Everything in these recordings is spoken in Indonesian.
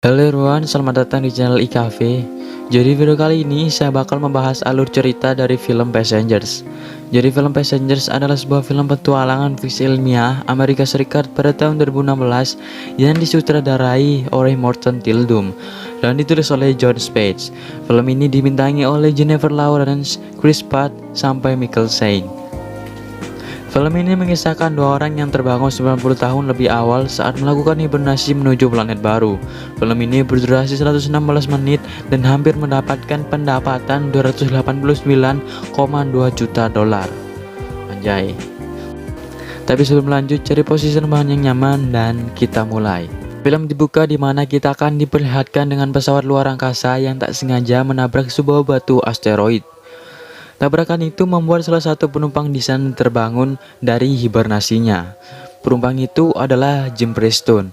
Halo everyone, selamat datang di channel iCafe. Jadi video kali ini saya bakal membahas alur cerita dari film Passengers. Jadi film Passengers adalah sebuah film petualangan fiksi ilmiah Amerika Serikat pada tahun 2016 yang disutradarai oleh Morton Tildum dan ditulis oleh John Spaihts. Film ini dibintangi oleh Jennifer Lawrence, Chris Pratt, sampai Michael Caine. Film ini mengisahkan dua orang yang terbangun 90 tahun lebih awal saat melakukan hibernasi menuju planet baru. Film ini berdurasi 116 menit dan hampir mendapatkan pendapatan 289,2 juta dolar. Anjay. Tapi sebelum lanjut, cari posisi rebahan yang nyaman dan kita mulai. Film dibuka di mana kita akan diperlihatkan dengan pesawat luar angkasa yang tak sengaja menabrak sebuah batu asteroid. Tabrakan itu membuat salah satu penumpang di sana terbangun dari hibernasinya. Penumpang itu adalah Jim Preston.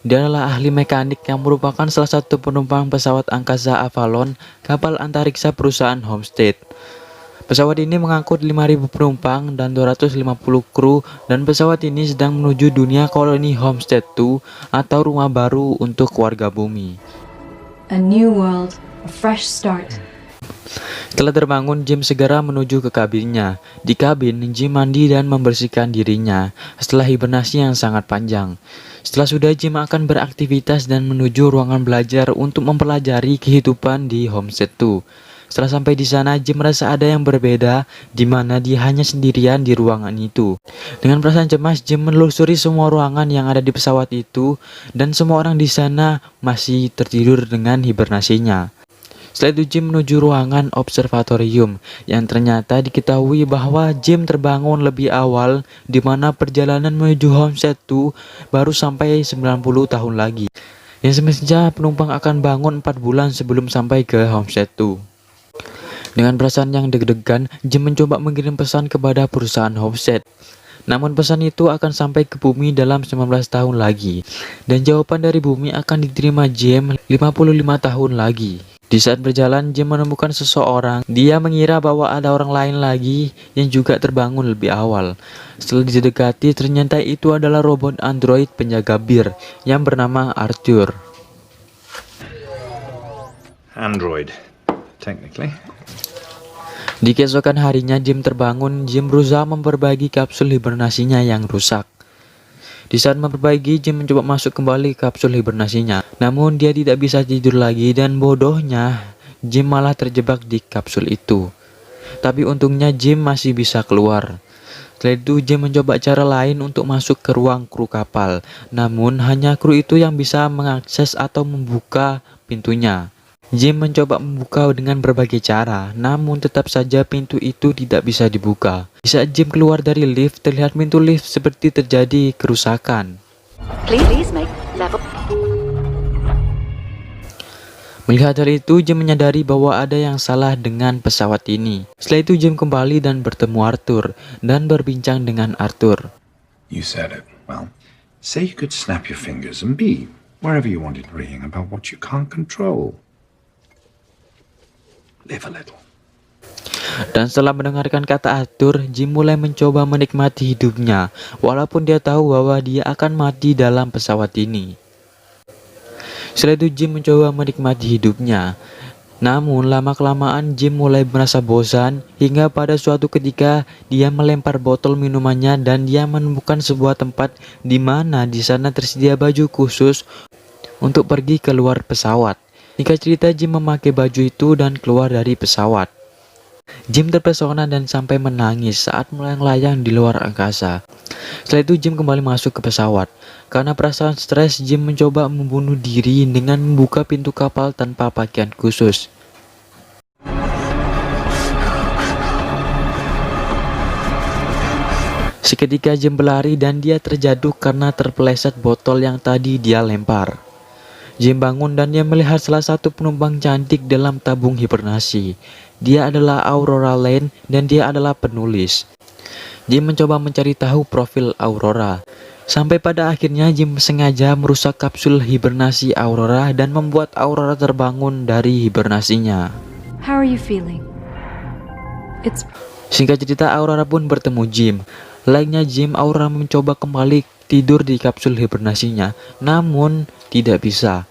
Dia adalah ahli mekanik yang merupakan salah satu penumpang pesawat angkasa Avalon, kapal antariksa perusahaan Homestead. Pesawat ini mengangkut 5.000 penumpang dan 250 kru, dan pesawat ini sedang menuju dunia koloni Homestead 2 atau rumah baru untuk warga bumi. A new world, a fresh start. Setelah terbangun, Jim segera menuju ke kabinnya. Di kabin, Jim mandi dan membersihkan dirinya setelah hibernasi yang sangat panjang. Setelah sudah, Jim akan beraktivitas dan menuju ruangan belajar untuk mempelajari kehidupan di Homestead 2. Setelah sampai di sana, Jim merasa ada yang berbeda, di mana dia hanya sendirian di ruangan itu. Dengan perasaan cemas, Jim menelusuri semua ruangan yang ada di pesawat itu, dan semua orang di sana masih tertidur dengan hibernasinya. Setelah itu Jim menuju ruangan observatorium yang ternyata diketahui bahwa Jim terbangun lebih awal, di mana perjalanan menuju Homestead 2 baru sampai 90 tahun lagi. Yang semestinya penumpang akan bangun 4 bulan sebelum sampai ke Homestead 2. Dengan perasaan yang deg-degan, Jim mencoba mengirim pesan kepada perusahaan Homestead. Namun pesan itu akan sampai ke bumi dalam 19 tahun lagi. Dan jawaban dari bumi akan diterima Jim 55 tahun lagi. Di saat berjalan, Jim menemukan seseorang. Dia mengira bahwa ada orang lain lagi yang juga terbangun lebih awal. Setelah didekati, ternyata itu adalah robot android penjaga bir yang bernama Arthur. Android, technically. Di keesokan harinya, Jim terbangun. Jim berusaha memperbaiki kapsul hibernasinya yang rusak. Di saat memperbaiki, Jim mencoba masuk kembali ke kapsul hibernasinya. Namun dia tidak bisa tidur lagi dan bodohnya, Jim malah terjebak di kapsul itu. Tapi untungnya Jim masih bisa keluar. Setelah itu Jim mencoba cara lain untuk masuk ke ruang kru kapal. Namun hanya kru itu yang bisa mengakses atau membuka pintunya. Jim mencoba membuka dengan berbagai cara, namun tetap saja pintu itu tidak bisa dibuka. Di saat Jim keluar dari lift, terlihat pintu lift seperti terjadi kerusakan. Please make level. Melihat hal itu, Jim menyadari bahwa ada yang salah dengan pesawat ini. Setelah itu Jim kembali dan bertemu Arthur, dan berbincang dengan Arthur. You said it. Well, say you could snap your fingers and be wherever you wanted being about what you can't control. Live a little. Dan setelah mendengarkan kata Arthur, Jim mulai mencoba menikmati hidupnya, walaupun dia tahu bahwa dia akan mati dalam pesawat ini. Setelah itu Jim mencoba menikmati hidupnya. Namun lama-kelamaan Jim mulai merasa bosan, hingga pada suatu ketika dia melempar botol minumannya dan dia menemukan sebuah tempat di mana di sana tersedia baju khusus untuk pergi keluar pesawat. Singkat cerita, Jim memakai baju itu dan keluar dari pesawat. Jim terpesona dan sampai menangis saat melayang-layang di luar angkasa. Setelah itu Jim kembali masuk ke pesawat. Karena perasaan stres, Jim mencoba membunuh diri dengan membuka pintu kapal tanpa pakaian khusus. Seketika Jim berlari dan dia terjatuh karena terpeleset botol yang tadi dia lempar. Jim bangun dan dia melihat salah satu penumpang cantik dalam tabung hibernasi. Dia adalah Aurora Lane dan dia adalah penulis. Jim mencoba mencari tahu profil Aurora. Sampai pada akhirnya Jim sengaja merusak kapsul hibernasi Aurora dan membuat Aurora terbangun dari hibernasinya. How are you feeling? Singkat cerita, Aurora pun bertemu Jim. Layaknya Jim, Aurora mencoba kembali tidur di kapsul hibernasinya, namun tidak bisa.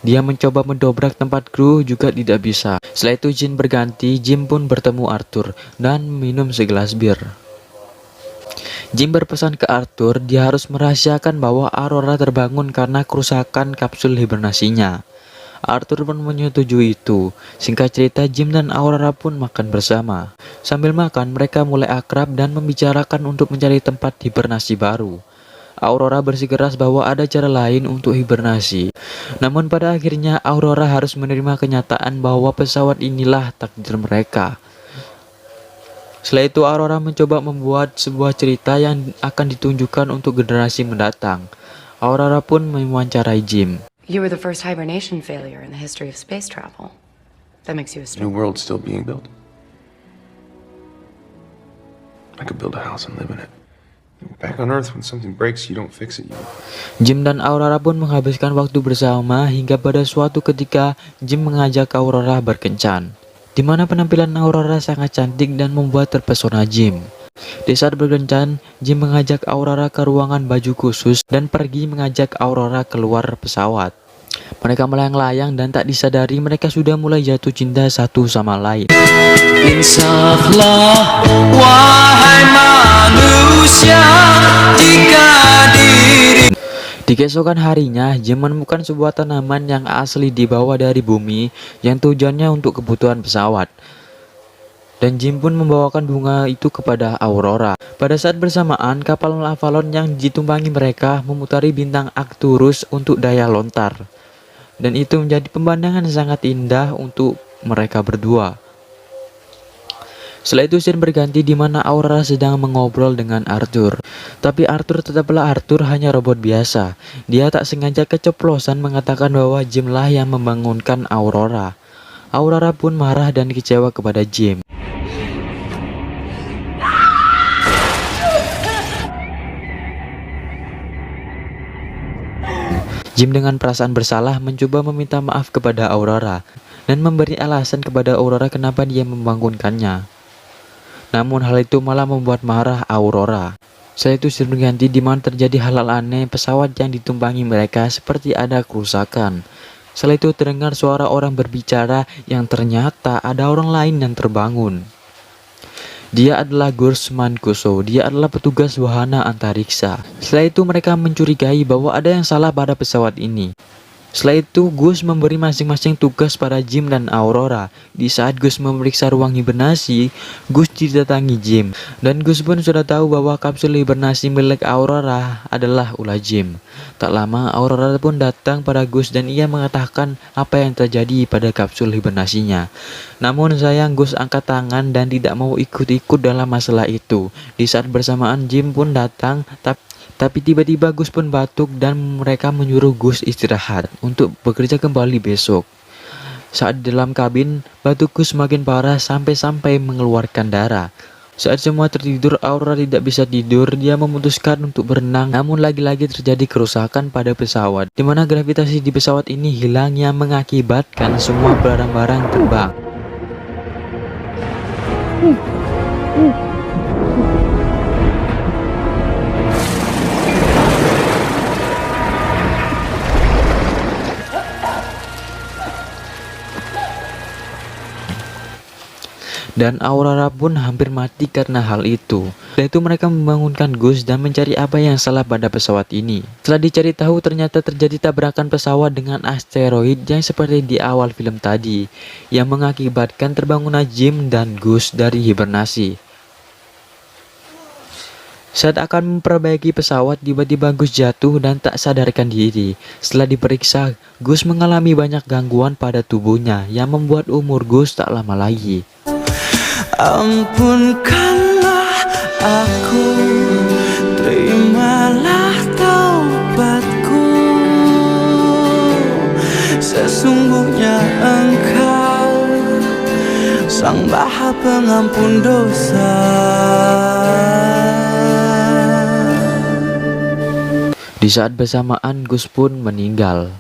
Dia mencoba mendobrak tempat kru juga tidak bisa. Setelah itu Jin berganti, Jim pun bertemu Arthur dan minum segelas bir. Jim berpesan ke Arthur dia harus merahasiakan bahwa Aurora terbangun karena kerusakan kapsul hibernasinya. Arthur pun menyetujui itu. Singkat cerita, Jim dan Aurora pun makan bersama. Sambil makan, mereka mulai akrab dan membicarakan untuk mencari tempat hibernasi baru. Aurora bersikeras bahwa ada cara lain untuk hibernasi. Namun pada akhirnya Aurora harus menerima kenyataan bahwa pesawat inilah takdir mereka. Setelah itu Aurora mencoba membuat sebuah cerita yang akan ditunjukkan untuk generasi mendatang. Aurora pun mewawancarai Jim. You were the first hibernation failure in the history of space travel. That makes you a New star. world's still being built. I could build a house and live in it. Back on Earth, when something breaks, you don't fix it. Jim dan Aurora pun menghabiskan waktu bersama hingga pada suatu ketika Jim mengajak Aurora berkencan, di mana penampilan Aurora sangat cantik dan membuat terpesona Jim. Di saat berkencan, Jim mengajak Aurora ke ruangan baju khusus dan pergi mengajak Aurora keluar pesawat. Mereka melayang-layang dan tak disadari mereka sudah mulai jatuh cinta satu sama lain. Insaflah wahai manusia jika diri. Di keesokan harinya, Jim menemukan sebuah tanaman yang asli dibawa dari bumi yang tujuannya untuk kebutuhan pesawat. Dan Jim pun membawakan bunga itu kepada Aurora. Pada saat bersamaan, kapal Avalon yang ditumpangi mereka memutari bintang Arcturus untuk daya lontar. Dan itu menjadi pemandangan sangat indah untuk mereka berdua. Setelah itu scene berganti di mana Aurora sedang mengobrol dengan Arthur. Tapi Arthur tetaplah Arthur, hanya robot biasa. Dia tak sengaja keceplosan mengatakan bahwa Jim lah yang membangunkan Aurora. Aurora pun marah dan kecewa kepada Jim. Jim dengan perasaan bersalah mencoba meminta maaf kepada Aurora dan memberi alasan kepada Aurora kenapa dia membangunkannya. Namun hal itu malah membuat marah Aurora. Setelah itu scene berganti di mana terjadi hal-hal aneh, pesawat yang ditumpangi mereka seperti ada kerusakan. Setelah itu terdengar suara orang berbicara yang ternyata ada orang lain yang terbangun. Dia adalah Gus Mancuso, dia adalah petugas wahana antariksa. Setelah itu mereka mencurigai bahwa ada yang salah pada pesawat ini. Setelah itu Gus memberi masing-masing tugas pada Jim dan Aurora. Di saat Gus memeriksa ruang hibernasi, Gus didatangi Jim. Dan Gus pun sudah tahu bahwa kapsul hibernasi milik Aurora adalah ulah Jim. Tak lama Aurora pun datang pada Gus dan ia mengatakan apa yang terjadi pada kapsul hibernasinya. Namun sayang Gus angkat tangan dan tidak mau ikut-ikut dalam masalah itu. Di saat bersamaan Jim pun datang, tapi tiba-tiba Gus pun batuk dan mereka menyuruh Gus istirahat untuk bekerja kembali besok. Saat di dalam kabin, batuk Gus makin parah sampai-sampai mengeluarkan darah. Saat semua tertidur, Aurora tidak bisa tidur. Dia memutuskan untuk berenang, namun lagi-lagi terjadi kerusakan pada pesawat, di mana gravitasi di pesawat ini hilang yang mengakibatkan semua barang-barang terbang. Dan Aurora pun hampir mati karena hal itu. Setelah itu mereka membangunkan Gus dan mencari apa yang salah pada pesawat ini. Setelah dicari tahu, ternyata terjadi tabrakan pesawat dengan asteroid yang seperti di awal film tadi, yang mengakibatkan terbangunnya Jim dan Gus dari hibernasi. Saat akan memperbaiki pesawat, tiba-tiba Gus jatuh dan tak sadarkan diri. Setelah diperiksa, Gus mengalami banyak gangguan pada tubuhnya yang membuat umur Gus tak lama lagi. Ampunkanlah aku, terimalah taubatku. Sesungguhnya Engkau Sang Maha Pengampun dosa. Di saat bersamaan Gus pun meninggal.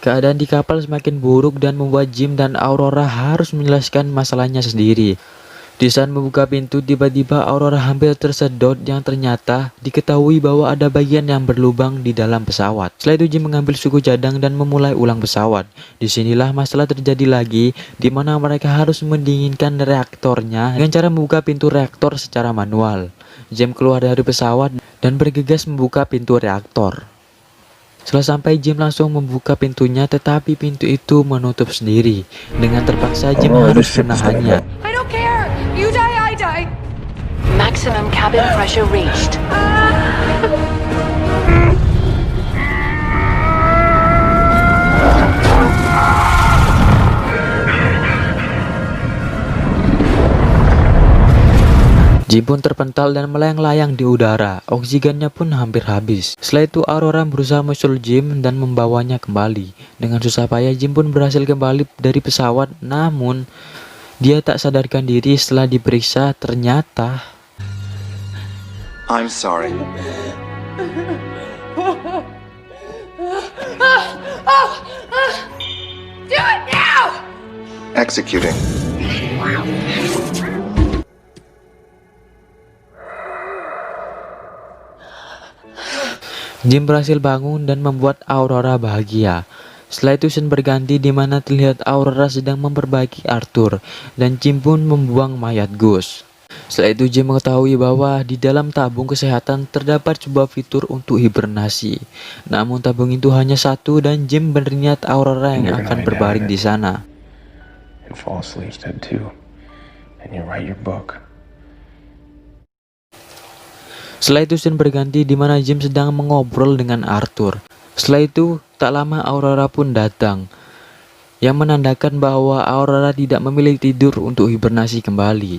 Keadaan di kapal semakin buruk dan membuat Jim dan Aurora harus menjelaskan masalahnya sendiri. Di saat membuka pintu, tiba-tiba Aurora hampir tersedot yang ternyata diketahui bahwa ada bagian yang berlubang di dalam pesawat. Setelah itu Jim mengambil suku cadang dan memulai ulang pesawat. Disinilah masalah terjadi lagi, di mana mereka harus mendinginkan reaktornya dengan cara membuka pintu reaktor secara manual. Jim keluar dari pesawat dan bergegas membuka pintu reaktor. Setelah sampai, Jim langsung membuka pintunya, tetapi pintu itu menutup sendiri. Dengan terpaksa Jim harus menahannya. I don't care! You die, I die! Maximum cabin pressure reached. Jim pun terpental dan melayang-layang di udara. Oksigennya pun hampir habis. Setelah itu Aurora berusaha menyusul Jim dan membawanya kembali. Dengan susah payah Jim pun berhasil kembali dari pesawat, namun dia tak sadarkan diri setelah diperiksa. Ternyata I'm sorry. Do it now! Executing. Jim berhasil bangun dan membuat Aurora bahagia. Setelah itu scene berganti di mana terlihat Aurora sedang memperbaiki Arthur dan Jim pun membuang mayat Gus. Setelah itu Jim mengetahui bahwa di dalam tabung kesehatan terdapat sebuah fitur untuk hibernasi. Namun tabung itu hanya satu dan Jim berniat Aurora yang akan berbaring di sana. And fall asleep instead too. And you write your book. Setelah itu scene berganti di mana Jim sedang mengobrol dengan Arthur. Setelah itu tak lama Aurora pun datang, yang menandakan bahwa Aurora tidak memilih tidur untuk hibernasi kembali.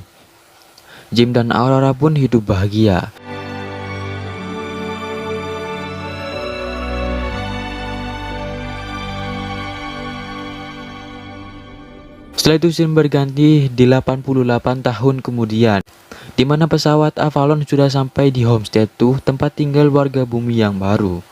Jim dan Aurora pun hidup bahagia. Setelah itu scene berganti di 88 tahun kemudian, di mana pesawat Avalon sudah sampai di Homestead 2, tempat tinggal warga bumi yang baru.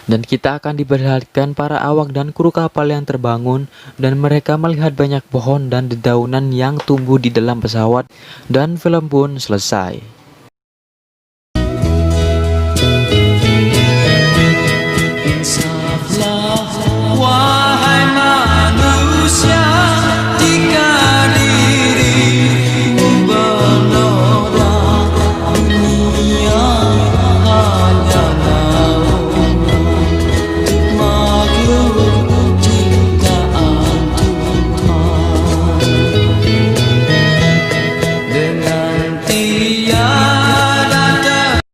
Dan kita akan diperlihatkan para awak dan kru kapal yang terbangun, dan mereka melihat banyak pohon dan dedaunan yang tumbuh di dalam pesawat, dan film pun selesai.